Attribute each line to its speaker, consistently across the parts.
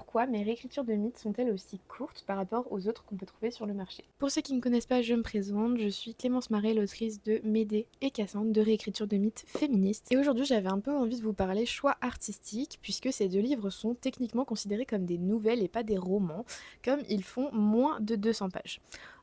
Speaker 1: pourquoi mes réécritures de mythes sont-elles aussi courtes par rapport aux autres qu'on peut trouver sur le marché. Pour ceux qui ne me connaissent pas, je me présente, je suis Clémence Marais, l'autrice de Médée et Cassandre, de réécriture de mythes féministes. Et aujourd'hui, j'avais un peu envie de vous parler choix artistique, puisque ces deux livres sont techniquement considérés comme des nouvelles et pas des romans, comme ils font moins de 200 pages.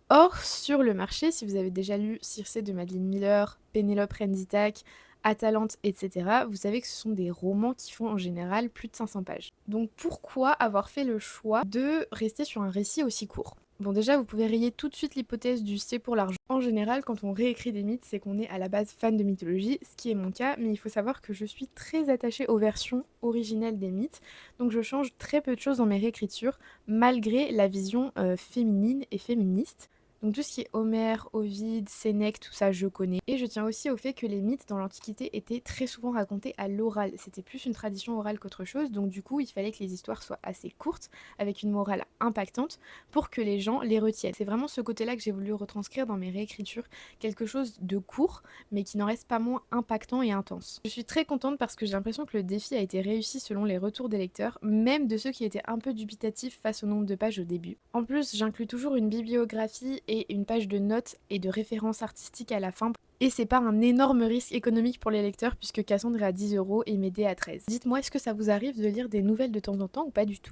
Speaker 1: Or, sur le marché, si vous avez déjà lu Circé de Madeleine Miller, Pénélope Renditak, Atalante, etc., vous savez que ce sont des romans qui font en général plus de 500 pages. Donc pourquoi avoir fait le choix de rester sur un récit aussi court? Bon, déjà, vous pouvez rayer tout de suite l'hypothèse du c'est pour l'argent. En général, quand on réécrit des mythes, c'est qu'on est à la base fan de mythologie, ce qui est mon cas, mais il faut savoir que je suis très attachée aux versions originelles des mythes, donc je change très peu de choses dans mes réécritures, malgré la vision féminine et féministe. Donc tout ce qui est Homère, Ovide, Sénèque, tout ça je connais. Et je tiens aussi au fait que les mythes dans l'Antiquité étaient très souvent racontés à l'oral. C'était plus une tradition orale qu'autre chose, donc du coup il fallait que les histoires soient assez courtes, avec une morale impactante, pour que les gens les retiennent. C'est vraiment ce côté-là que j'ai voulu retranscrire dans mes réécritures, quelque chose de court, mais qui n'en reste pas moins impactant et intense. Je suis très contente parce que j'ai l'impression que le défi a été réussi selon les retours des lecteurs, même de ceux qui étaient un peu dubitatifs face au nombre de pages au début. En plus, j'inclus toujours une bibliographie et une page de notes et de références artistiques à la fin. Et c'est pas un énorme risque économique pour les lecteurs puisque Cassandre est à 10 € et Médée à 13. Dites-moi, est-ce que ça vous arrive de lire des nouvelles de temps en temps ou pas du tout?